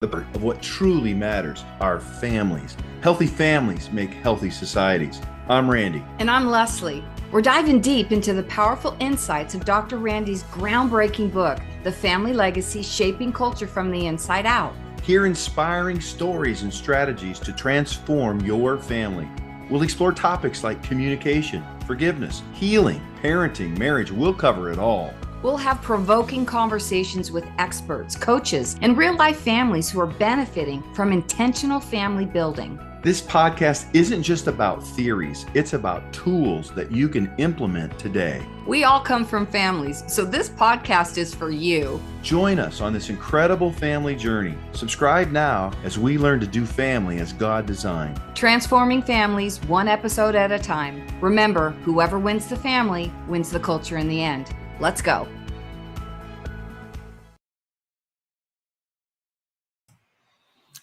of what truly matters, our families. Healthy families make healthy societies. I'm Randy. And I'm Lesli. We're diving deep into the powerful insights of Dr. Randy's groundbreaking book, The Family Legacy: Shaping Culture from the Inside Out. Hear inspiring stories and strategies to transform your family. We'll explore topics like communication, forgiveness, healing, parenting, marriage. We'll cover it all. We'll have provoking conversations with experts, coaches, and real-life families who are benefiting from intentional family building. This podcast isn't just about theories, it's about tools that you can implement today. We all come from families, so this podcast is for you. Join us on this incredible family journey. Subscribe now as we learn to do family as God designed. Transforming families one episode at a time. Remember, whoever wins the family wins the culture in the end. Let's go.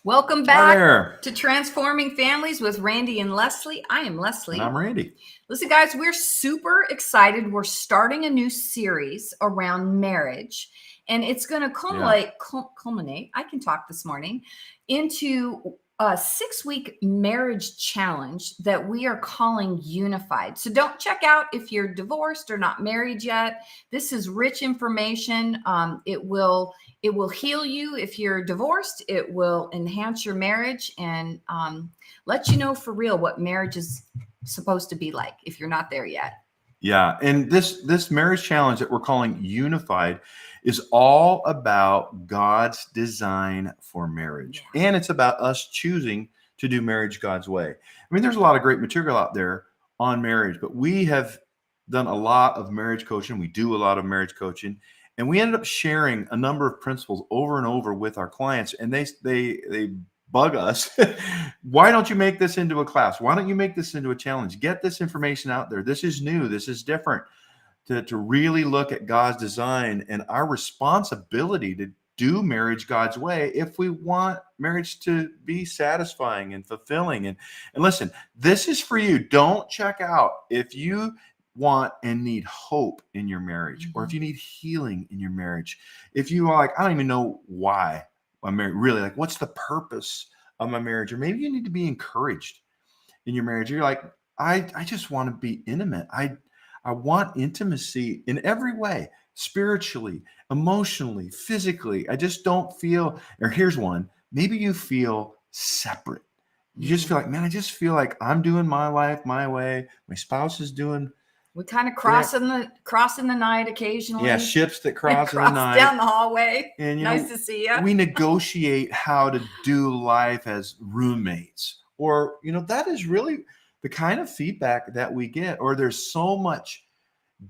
Welcome back to Transforming Families with Randy and Lesli. I am Lesli. And I'm Randy. Listen, guys, we're super excited. We're starting a new series around marriage, and it's going to culminate, I can talk this morning, into a 6-week marriage challenge that we are calling Unified. So don't check out if you're divorced or not married yet. This is rich information. It will heal you if you're divorced. It will enhance your marriage and let you know for real what marriage is supposed to be like if you're not there yet. Yeah, and this marriage challenge that we're calling Unified is all about God's design for marriage. Yeah. And it's about us choosing to do marriage God's way. I mean, there's a lot of great material out there on marriage, but we have done a lot of marriage coaching. We do a lot of marriage coaching, and we ended up sharing a number of principles over and over with our clients, and they bug us. Why don't you make this into a class? Why don't you make this into a challenge? Get this information out there. This is new. This is different. To really look at God's design and our responsibility to do marriage God's way if we want marriage to be satisfying and fulfilling. And listen, this is for you. Don't check out if you want and need hope in your marriage, or if you need healing in your marriage. If you are like, I don't even know why I'm married, really, like, what's the purpose of my marriage? Or maybe you need to be encouraged in your marriage. You're like, I just want to be intimate. I want intimacy in every way, spiritually, emotionally, physically. I just don't feel, or here's one, maybe you feel separate. You just feel like, man, I just feel like I'm doing my life my way. My spouse is doing. We kind of crossing the night occasionally. Yeah, ships that cross in the night. Down the hallway. And nice to see you. We negotiate how to do life as roommates. Or, that is really the kind of feedback that we get. Or there's so much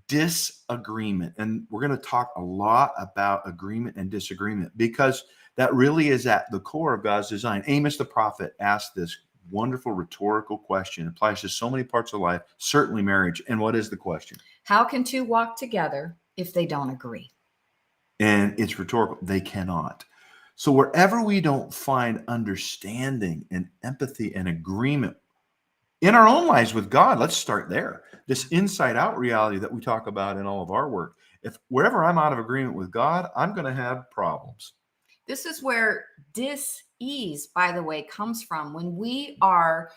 disagreement. And we're going to talk a lot about agreement and disagreement, because that really is at the core of God's design. Amos the prophet asked this wonderful rhetorical question. It applies to so many parts of life, certainly marriage. And what is the question? How can two walk together if they don't agree? And it's rhetorical. They cannot. So wherever we don't find understanding and empathy and agreement in our own lives with God, let's start there. This inside out reality that we talk about in all of our work. If wherever I'm out of agreement with God, I'm going to have problems. This is where dis-ease, by the way, comes from. When we are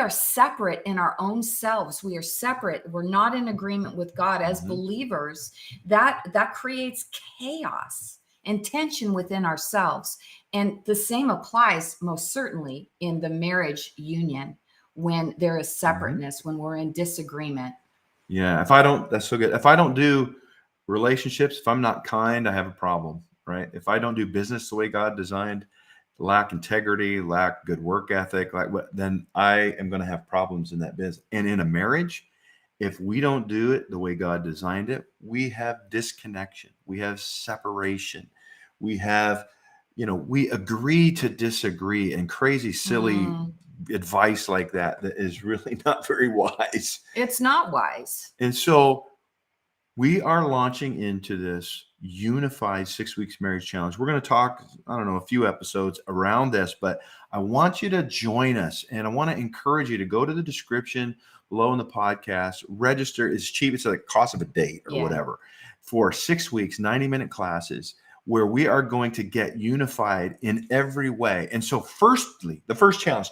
separate in our own selves. We are separate. We're not in agreement with God as believers. That creates chaos and tension within ourselves. And the same applies most certainly in the marriage union when there is separateness, when we're in disagreement. Yeah, that's so good. If I don't do relationships, if I'm not kind, I have a problem, right? If I don't do business the way God designed, lack integrity, lack good work ethic, then I am going to have problems in that business. And in a marriage, if we don't do it the way God designed it, we have disconnection. We have separation. We have, we agree to disagree, and crazy, silly advice like that is really not very wise. It's not wise. And so we are launching into this Unified 6 Weeks Marriage Challenge. We're going to talk, a few episodes around this, but I want you to join us, and I want to encourage you to go to the description below in the podcast, register. It's cheap. It's like the cost of a date or whatever for 6 weeks, 90-minute classes. where we are going to get unified in every way. And so firstly, the first challenge,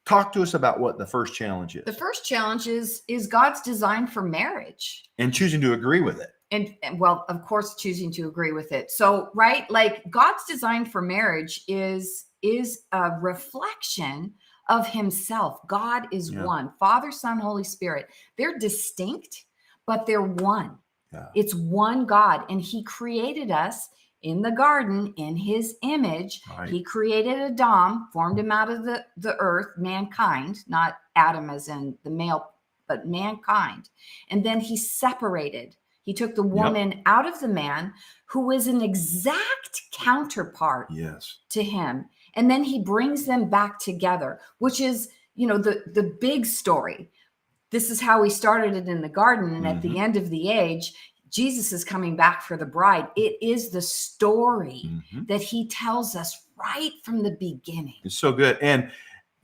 talk to us about what the first challenge is. The first challenge is God's design for marriage. And choosing to agree with it. And well, of course, choosing to agree with it. So, right, like God's design for marriage is a reflection of himself. God is one. Father, Son, Holy Spirit. They're distinct, but they're one. Yeah. It's one God. And he created us in the garden in his image. Right. He created Adam, formed him out of the earth, mankind, not Adam as in the male, but mankind. And then he separated. He took the woman out of the man, who is an exact counterpart to him. And then he brings them back together, which is, the big story. This is how he started it in the garden. And at the end of the age, Jesus is coming back for the bride. It is the story that he tells us right from the beginning. It's so good. And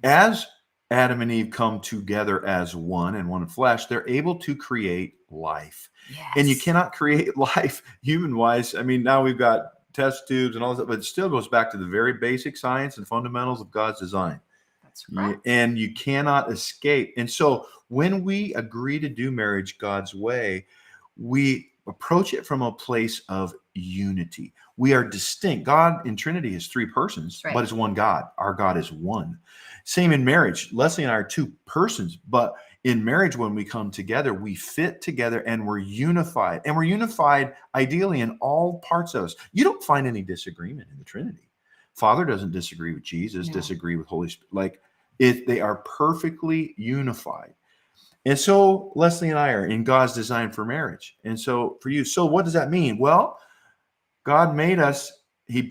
as Adam and Eve come together as one and one in flesh, they're able to create life. Yes. And you cannot create life human-wise. I mean, now we've got test tubes and all that, but it still goes back to the very basic science and fundamentals of God's design. That's right. And you cannot escape. And so when we agree to do marriage God's way, we approach it from a place of unity. We are distinct. God in Trinity is three persons, but it's one God. Our God is one. Same in marriage. Lesli and I are two persons, but in marriage, when we come together, we fit together and we're unified. And we're unified ideally in all parts of us. You don't find any disagreement in the Trinity. Father doesn't disagree with Jesus, disagree with Holy Spirit. Like they are perfectly unified. And so Lesli and I are in God's design for marriage. And so for you, so what does that mean? Well, God made us, he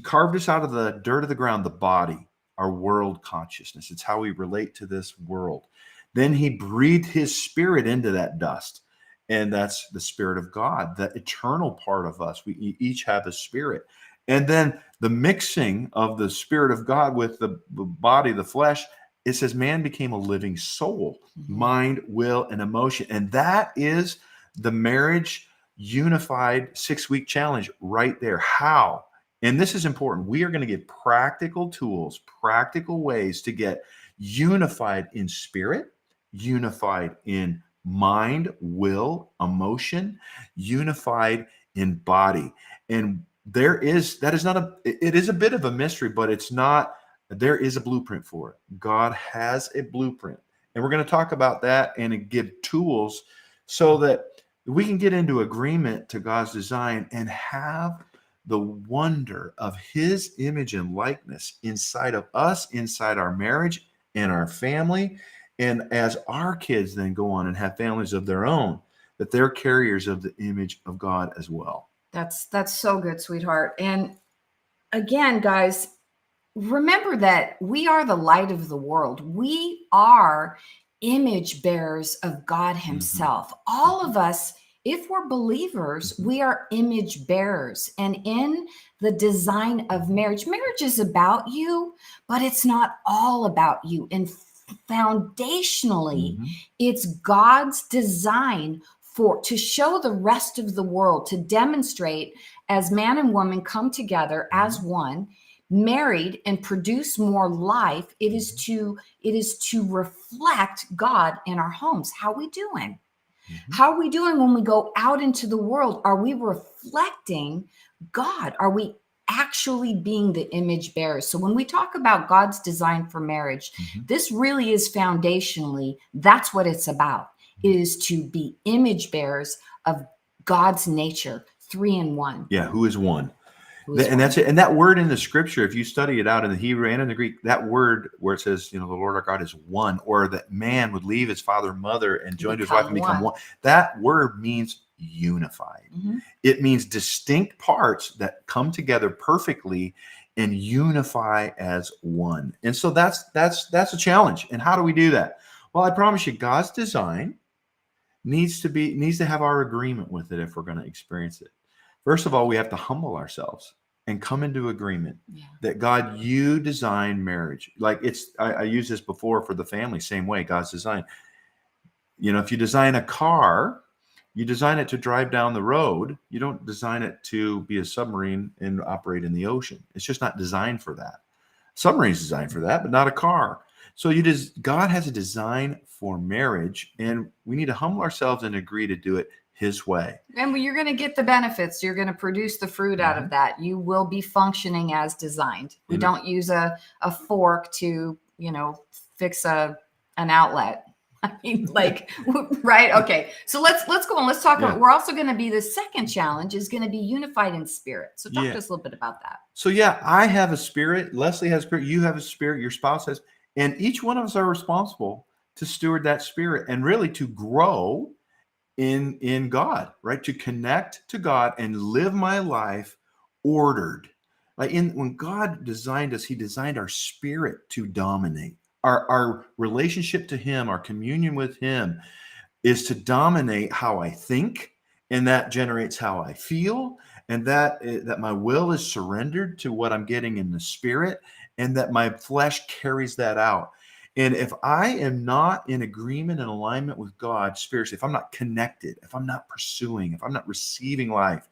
carved us out of the dirt of the ground, the body, our world consciousness. It's how we relate to this world. Then he breathed his spirit into that dust. And that's the Spirit of God, the eternal part of us. We each have a spirit. And then the mixing of the Spirit of God with the body, the flesh, it says man became a living soul, mind, will, and emotion. And that is the marriage unified 6-week challenge right there. How? And this is important. We are going to get practical tools, practical ways to get unified in spirit, unified in mind, will, emotion, unified in body. And it is a bit of a mystery, but it's not. There is a blueprint for it. God has a blueprint. And we're going to talk about that and give tools so that we can get into agreement to God's design and have the wonder of his image and likeness inside of us, inside our marriage and our family. And as our kids then go on and have families of their own, that they're carriers of the image of God as well. That's so good, sweetheart. And again, guys, remember that we are the light of the world. We are image bearers of God himself. All of us, if we're believers, we are image bearers. And in the design of marriage is about you, but it's not all about you. And foundationally, it's God's design to show the rest of the world, to demonstrate as man and woman come together as one, married, and produce more life. It is to reflect God in our homes. How we doing? How are we doing when we go out into the world? Are we reflecting God? Are we actually being the image bearers? So when we talk about God's design for marriage, this really is foundationally, that's what it's about. It is to be image bearers of God's nature, 3 in 1. Yeah, who is one. And that's it. And that word in the scripture, if you study it out in the Hebrew and in the Greek, that word where it says, the Lord our God is one, or that man would leave his father and mother and join to his wife and become one. That word means unified. It means distinct parts that come together perfectly and unify as one. And so that's a challenge. And how do we do that? Well, I promise you, God's design needs to have our agreement with it if we're going to experience it. First of all, we have to humble ourselves and come into agreement that God, you designed marriage. Like I used this before for the family, same way, God's design. If you design a car You design it to drive down the road. You don't design it to be a submarine and operate in the ocean. It's just not designed for that. Submarine's designed for that, but not a car. So God has a design for marriage, and we need to humble ourselves and agree to do it his way. And you're going to get the benefits. You're going to produce the fruit out of that. You will be functioning as designed. We don't use a fork to, fix an outlet. I mean, like, right? Okay. So let's go on. Let's talk about, we're also going to be, the second challenge is going to be unified in spirit. So talk to us a little bit about that. So I have a spirit. Lesli has a spirit. You have a spirit. Your spouse has, and each one of us are responsible to steward that spirit and really to grow in God, right? To connect to God and live my life ordered. Like when God designed us, he designed our spirit to dominate. Our relationship to him, our communion with him is to dominate how I think, and that generates how I feel, and that my will is surrendered to what I'm getting in the spirit, and that my flesh carries that out. And if I am not in agreement and alignment with God spiritually, if I'm not connected, if I'm not pursuing, if I'm not receiving life,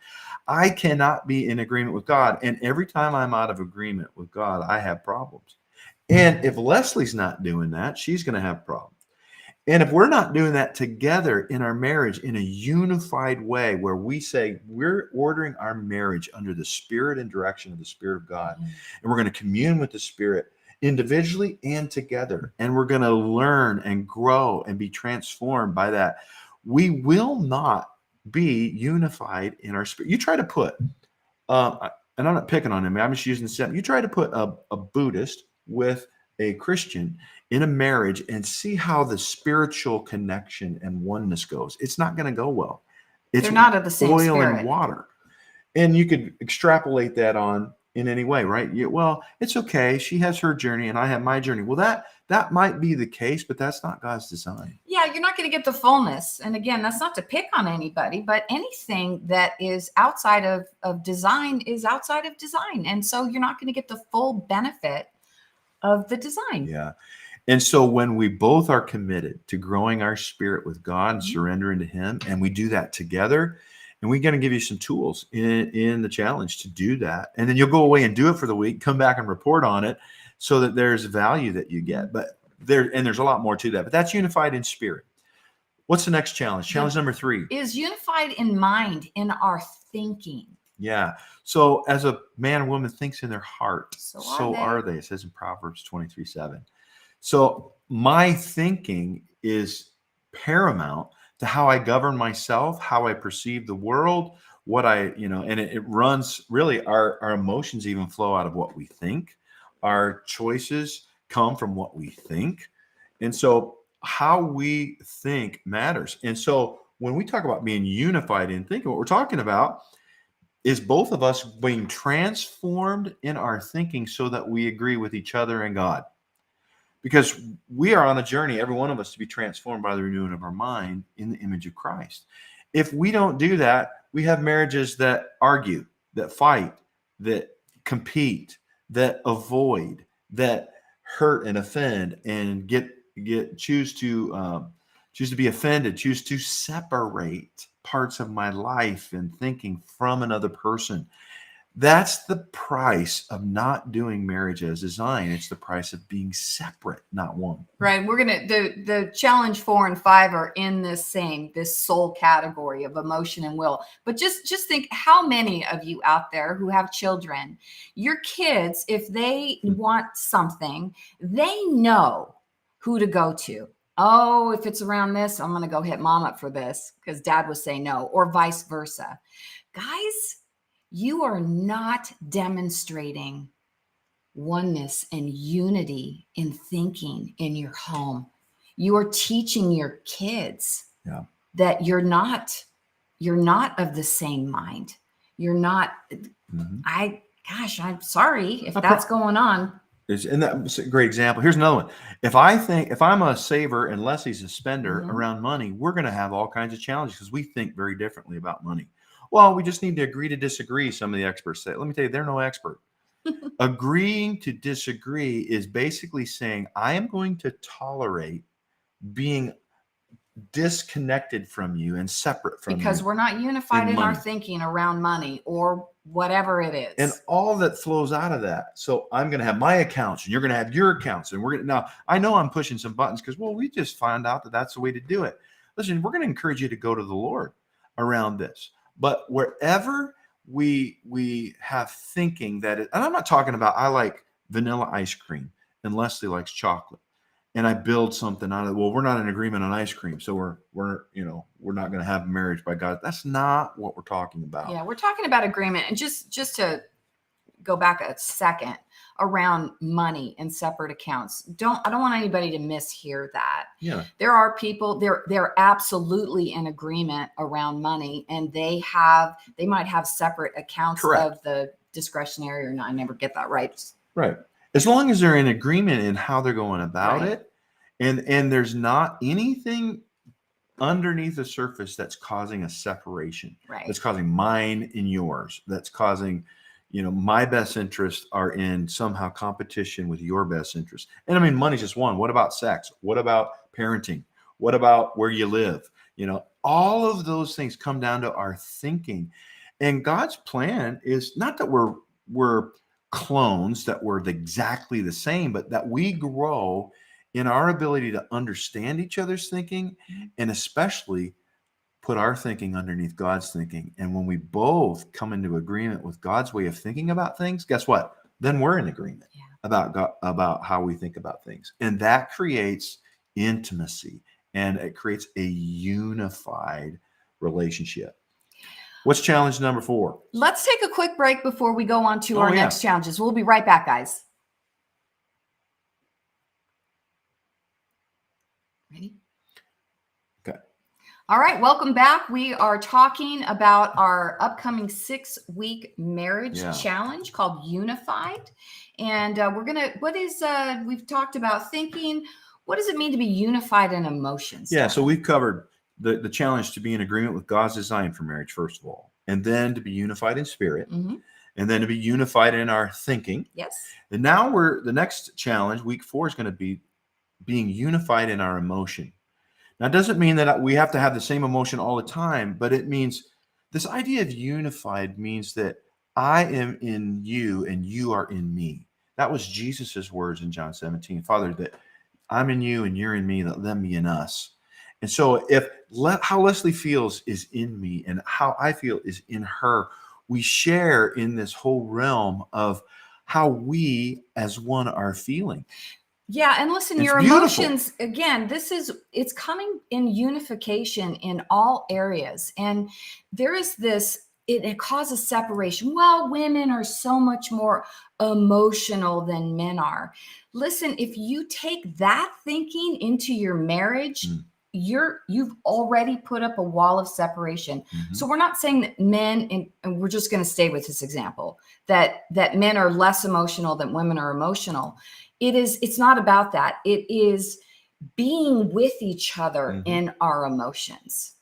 I cannot be in agreement with God. And every time I'm out of agreement with God, I have problems. And if Leslie's not doing that, she's going to have problems. And if we're not doing that together in our marriage in a unified way, where we say we're ordering our marriage under the spirit and direction of the Spirit of God, and we're going to commune with the Spirit individually and together, and we're going to learn and grow and be transformed by that, we will not be unified in our spirit. You try to put, and I'm not picking on him, I'm just using the sentence. You try to put a Buddhist with a Christian in a marriage and see how the spiritual connection and oneness goes. It's not going to go well. They're not of the same oil spirit. and water. And you could extrapolate that on in any way, right? Well, it's okay. She has her journey and I have my journey. Well, that might be the case, but that's not God's design. Yeah, you're not going to get the fullness. And again, that's not to pick on anybody, but anything that is outside of design is outside of design. And so you're not going to get the full benefit of the design. Yeah. And so when we both are committed to growing our spirit with God and surrendering to him, and we do that together, and we're going to give you some tools in the challenge to do that. And then you'll go away and do it for the week, come back and report on it so that there's value that you get. But there's a lot more to that, but that's unified in spirit. What's the next challenge? Challenge number 3 is unified in mind, in our thinking. Yeah. So as a man or woman thinks in their heart, so are they. It says in Proverbs 23:7. So my thinking is paramount to how I govern myself, how I perceive the world, what and it runs really, our emotions even flow out of what we think. Our choices come from what we think. And so how we think matters. And so when we talk about being unified in thinking, what we're talking about is both of us being transformed in our thinking so that we agree with each other and God. Because we are on a journey, every one of us, to be transformed by the renewing of our mind in the image of Christ. If we don't do that, we have marriages that argue, that fight, that compete, that avoid, that hurt and offend, and choose to be offended, choose to separate parts of my life and thinking from another person. That's the price of not doing marriage as designed. It's the price of being separate, not one. Right. We're going to, the challenge 4 and 5 are in this soul category of emotion and will. But just think how many of you out there who have children, your kids, if they want something, they know who to go to. Oh, if it's around this, I'm going to go hit mom up for this because dad would say no, or vice versa. Guys, you are not demonstrating oneness and unity in thinking in your home. You are teaching your kids that you're not of the same mind. You're not, I'm sorry if that's going on. And that's a great example. Here's another one. If I'm a saver and Leslie's a spender around money, we're going to have all kinds of challenges because we think very differently about money. Well, we just need to agree to disagree, some of the experts say. Let me tell you, they're no expert. Agreeing to disagree is basically saying, I am going to tolerate being disconnected from you and separate from because you. we're not unified in our money. thinking around money or whatever it is. And all that flows out of that. So I'm going to have my accounts and you're going to have your accounts. And we're going to, now I know I'm pushing some buttons because, well, we just found out that that's the way to do it. Listen, we're going to encourage you to go to the Lord around this. But wherever we have thinking that, and I'm not talking about, I like vanilla ice cream and Leslie likes chocolate. And I build something out of, well, we're not in agreement on ice cream. So we're not going to have marriage by God. That's not what we're talking about. Yeah, we're talking about agreement. And just to go back a second around money and separate accounts. I don't want anybody to mishear that. Yeah. There are people, they're absolutely in agreement around money, and they might have separate accounts Correct. of the discretionary, or not, I never get that right. Right. As long as they're in agreement in how they're going about Right. it, and there's not anything underneath the surface that's causing a separation, Right. that's causing mine and yours, that's causing, my best interests are in somehow competition with your best interest. And I mean, money's just one. What about sex? What about parenting? What about where you live? All of those things come down to our thinking. And God's plan is not that we're clones, that we're exactly the same, but that we grow in our ability to understand each other's thinking, and especially put our thinking underneath God's thinking. And when we both come into agreement with God's way of thinking about things, guess what? Then we're in agreement about God, about how we think about things. And that creates intimacy, and it creates a unified relationship. What's challenge number 4? Let's take a quick break before we go on to our next challenges. We'll be right back, guys. Ready? Okay. All right, welcome back. We are talking about our upcoming 6-week marriage challenge called Unified. And we've talked about thinking. What does it mean to be unified in emotions? Yeah, so we've covered the challenge to be in agreement with God's design for marriage, first of all, and then to be unified in spirit, and then to be unified in our thinking. Yes. And now the next challenge, week 4, is going to be being unified in our emotion. Now, it doesn't mean that we have to have the same emotion all the time, but it means this idea of unified means that I am in you and you are in me. That was Jesus's words in John 17. Father, that I'm in you and you're in me, let them be in us. And so how Leslie feels is in me and how I feel is in her, we share in this whole realm of how we as one are feeling. Yeah. And listen, It's your beautiful. emotions, again, it's coming in unification in all areas. And there is this, it causes separation. Well, women are so much more emotional than men are. Listen, if you take that thinking into your marriage, you've already put up a wall of separation. So we're not saying that men, and we're just going to stay with this example, that men are less emotional than women are emotional. It's not about that. It is being with each other in our emotions.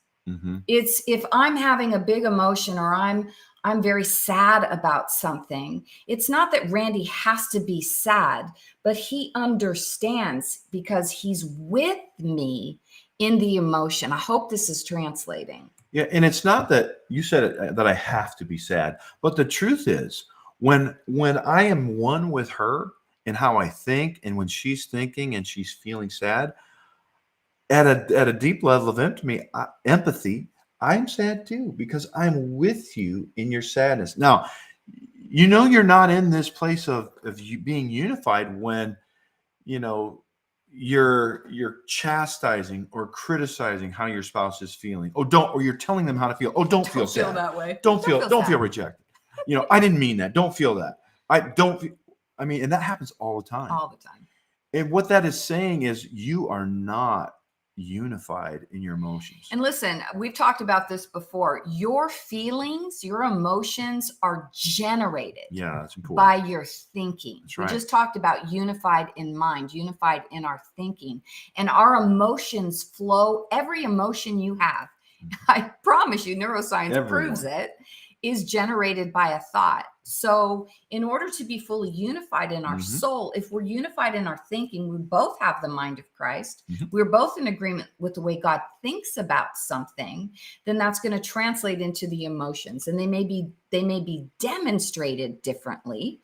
It's if I'm having a big emotion or I'm very sad about something, it's not that Randy has to be sad, but he understands because he's with me in the emotion. I hope this is translating. Yeah, and it's not that you said it, that I have to be sad, but the truth is when I am one with her in how I think, and when she's thinking and she's feeling sad, at a deep level of empathy, I'm sad too, because I'm with you in your sadness. Now, you're not in this place of you being unified when you're chastising or criticizing how your spouse is feeling. Or you're telling them how to feel. Don't feel sad. That way. Don't feel rejected. I didn't mean that. Don't feel that. And that happens all the time. All the time. And what that is saying is you are not unified in your emotions. And listen, we've talked about this before. Your feelings, your emotions are generated that's important. by your thinking. That's right. We just talked about unified in mind, unified in our thinking. And our emotions flow, every emotion you have, I promise you, neuroscience proves it, is generated by a thought. So in order to be fully unified in our Mhm. soul, if we're unified in our thinking, we both have the mind of Christ. Mhm. We're both in agreement with the way God thinks about something, then that's going to translate into the emotions. And they may be demonstrated differently.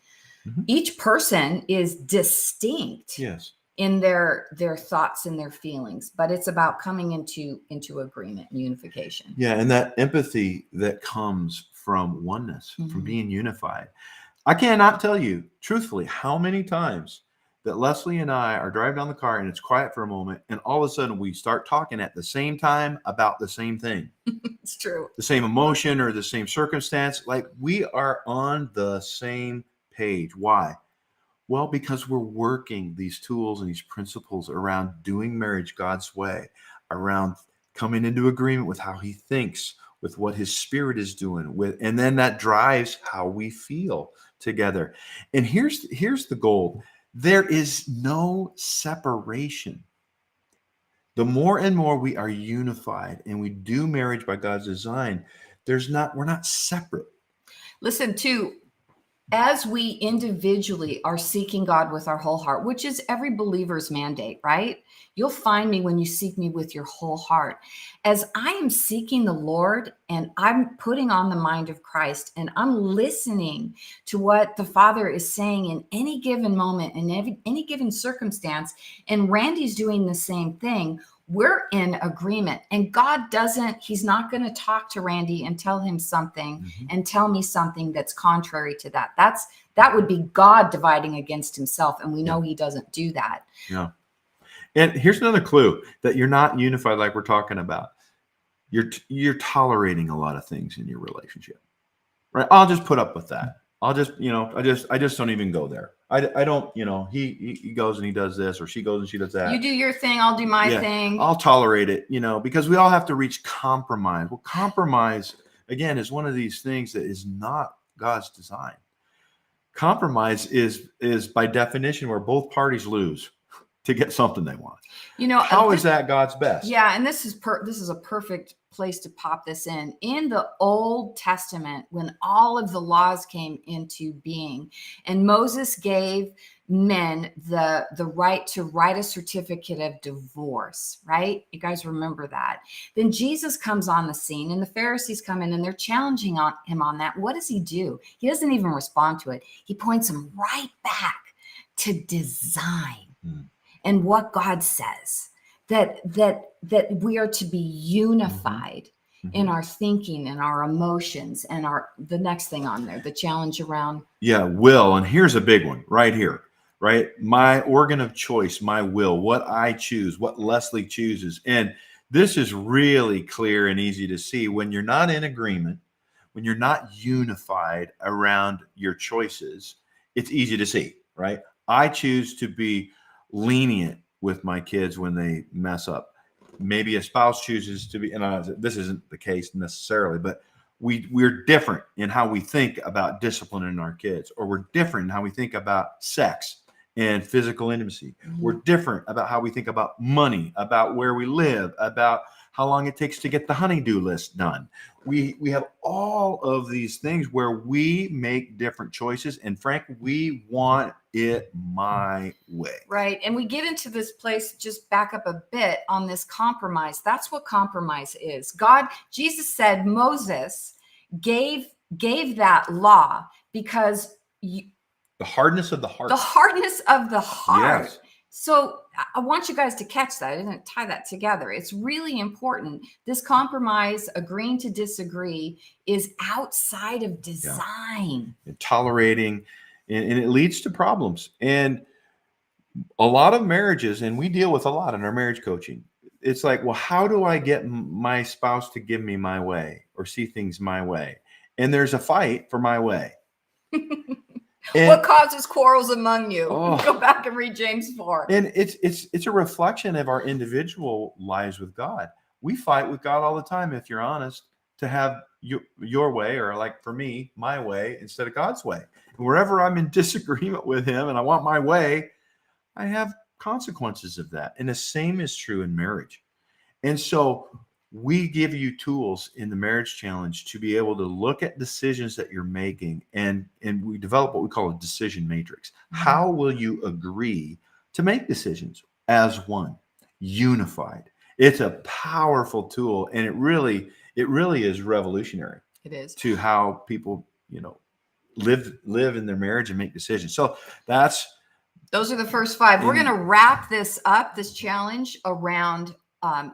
Mhm. Each person is distinct Yes. in their thoughts and their feelings, but it's about coming into agreement and unification. Yeah, and that empathy that comes from oneness, from Mhm. being unified. I cannot tell you truthfully how many times that Leslie and I are driving down the car and it's quiet for a moment, and all of a sudden we start talking at the same time about the same thing, It's true. the same emotion or the same circumstance. Like we are on the same page. Why? Well, because we're working these tools and these principles around doing marriage God's way, around coming into agreement with how he thinks, with what his spirit is doing, and then that drives how we feel together. And here's the goal. There is no separation. The more and more we are unified and we do marriage by God's design, we're not separate. Listen, too, as we individually are seeking God with our whole heart, which is every believer's mandate, right? You'll find me when you seek me with your whole heart. As I am seeking the Lord and I'm putting on the mind of Christ and I'm listening to what the Father is saying in any given moment, in any given circumstance, and Randy's doing the same thing, we're in agreement. And he's not going to talk to Randy and tell him something Mhm. and tell me something that's contrary to that. That would be God dividing against himself. And we know he doesn't do that. Yeah. And here's another clue that you're not unified like we're talking about. You're tolerating a lot of things in your relationship, right? I'll just put up with that. I'll just, I just don't even go there. I don't, he goes and he does this, or she goes and she does that. You do your thing, I'll do my thing. I'll tolerate it, because we all have to reach compromise. Well, compromise again is one of these things that is not God's design. Compromise is by definition where both parties lose to get something they want. How is that God's best? Yeah, and this is a perfect place to pop this in. In the Old Testament, when all of the laws came into being, and Moses gave men the right to write a certificate of divorce, right? You guys remember that. Then Jesus comes on the scene, and the Pharisees come in, and they're challenging him on that. What does he do? He doesn't even respond to it. He points them right back to design. And what God says, that we are to be unified in our thinking and our emotions and the next thing on there, the challenge around. Yeah, will. And here's a big one right here, right? My organ of choice, my will, what I choose, what Leslie chooses. And this is really clear and easy to see when you're not in agreement, when you're not unified around your choices, it's easy to see, right? I choose to be lenient with my kids when they mess up. Maybe a spouse chooses to be, and this isn't the case necessarily, but we're different in how we think about disciplining our kids, or we're different in how we think about sex and physical intimacy. We're different about how we think about money, about where we live, about how long it takes to get the honey-do list done. We have all of these things where we make different choices, and Frank, we want it my way. Right. And we get into this place, just back up a bit on this compromise. That's what compromise is. Jesus said Moses gave that law because the hardness of the heart. The hardness of the heart. Yes. So I want you guys to catch that. I didn't tie that together. It's really important. This compromise, agreeing to disagree, is outside of design. And tolerating, and it leads to problems. And a lot of marriages, and we deal with a lot in our marriage coaching, it's like, well, how do I get my spouse to give me my way or see things my way? And there's a fight for my way. What causes quarrels among you? Oh, go back and read James 4. And it's a reflection of our individual lives with God. We fight with God all the time, if you're honest, to have your way, or like for me, my way instead of God's way. And wherever I'm in disagreement with him and I want my way, I have consequences of that. And the same is true in marriage. And so we give you tools in the marriage challenge to be able to look at decisions that you're making, and we develop what we call a decision matrix. How will you agree to make decisions as one, unified? It's a powerful tool, and it really is revolutionary. It is to how people, live in their marriage and make decisions. So those are the first 5. We're going to wrap this challenge around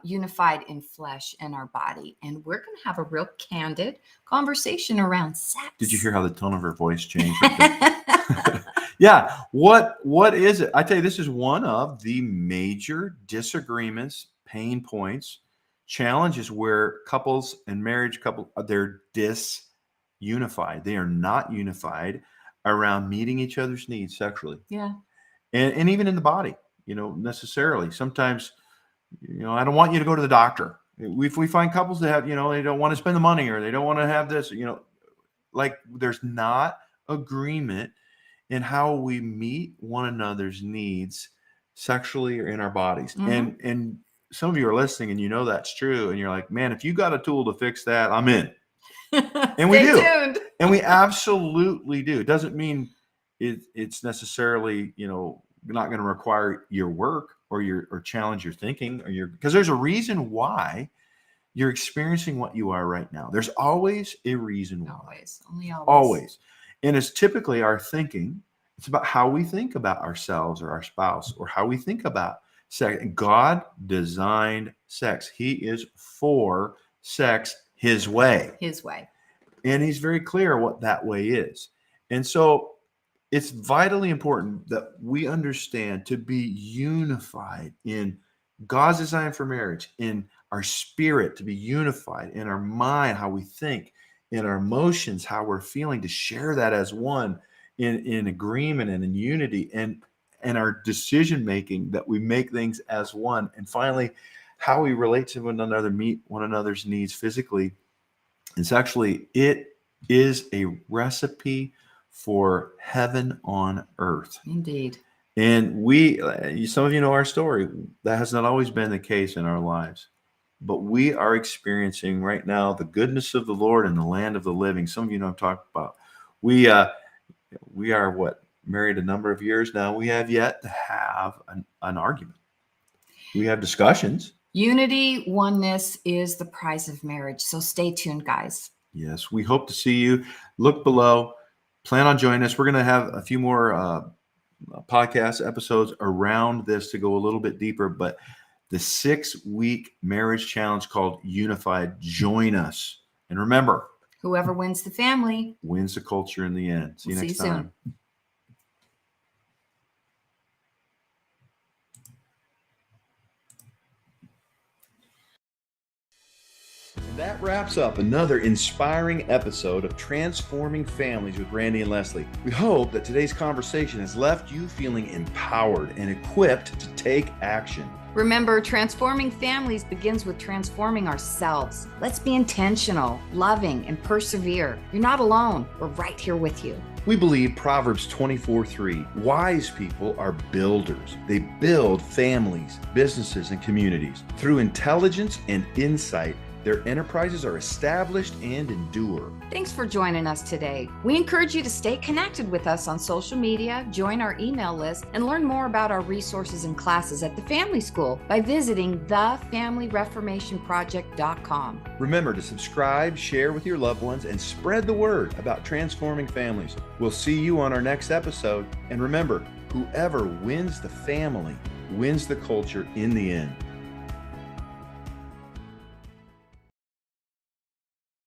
unified in flesh and our body. And we're going to have a real candid conversation around sex. Did you hear how the tone of her voice changed? Yeah. What is it? I tell you, this is one of the major disagreements, pain points, challenges where couples and marriage they're disunified. They are not unified around meeting each other's needs sexually. Yeah. And even in the body, necessarily. Sometimes, I don't want you to go to the doctor. We find couples that have, they don't want to spend the money, or they don't want to have this, like there's not agreement in how we meet one another's needs sexually or in our bodies. And some of you are listening and that's true. And you're like, man, if you got a tool to fix that, I'm in. And we do. Tuned. And we absolutely do. It doesn't mean it's necessarily, not going to require your work or challenge your thinking because there's a reason why you're experiencing what you are right now. There's always a reason why. Always. And it's typically our thinking. It's about how we think about ourselves or our spouse, or how we think about sex. God designed sex. He is for sex his way. His way. And he's very clear what that way is. And so it's vitally important that we understand to be unified in God's design for marriage, in our spirit, to be unified in our mind, how we think, in our emotions, how we're feeling, to share that as one in agreement and in unity, and our decision making, that we make things as one. And finally, how we relate to one another, meet one another's needs physically and sexually. It is a recipe for heaven on earth. Indeed. And some of you know our story. That has not always been the case in our lives, but we are experiencing right now the goodness of the Lord in the land of the living. Some of you know I'm talking about. We are married a number of years now. We have yet to have an argument. We have discussions. Unity, oneness is the prize of marriage. So stay tuned, guys. Yes, we hope to see you. Look below. Plan on joining us. We're going to have a few more podcast episodes around this to go a little bit deeper. But the 6-week marriage challenge called Unified, join us. And remember, whoever wins the family wins the culture in the end. See you next time. Soon. That wraps up another inspiring episode of Transforming Families with Randy and Lesli. We hope that today's conversation has left you feeling empowered and equipped to take action. Remember, transforming families begins with transforming ourselves. Let's be intentional, loving, and persevere. You're not alone. We're right here with you. We believe Proverbs 24:3, wise people are builders. They build families, businesses, and communities. Through intelligence and insight, their enterprises are established and endure. Thanks for joining us today. We encourage you to stay connected with us on social media, join our email list, and learn more about our resources and classes at the Family School by visiting thefamilyreformationproject.com. Remember to subscribe, share with your loved ones, and spread the word about transforming families. We'll see you on our next episode. And remember, whoever wins the family wins the culture in the end.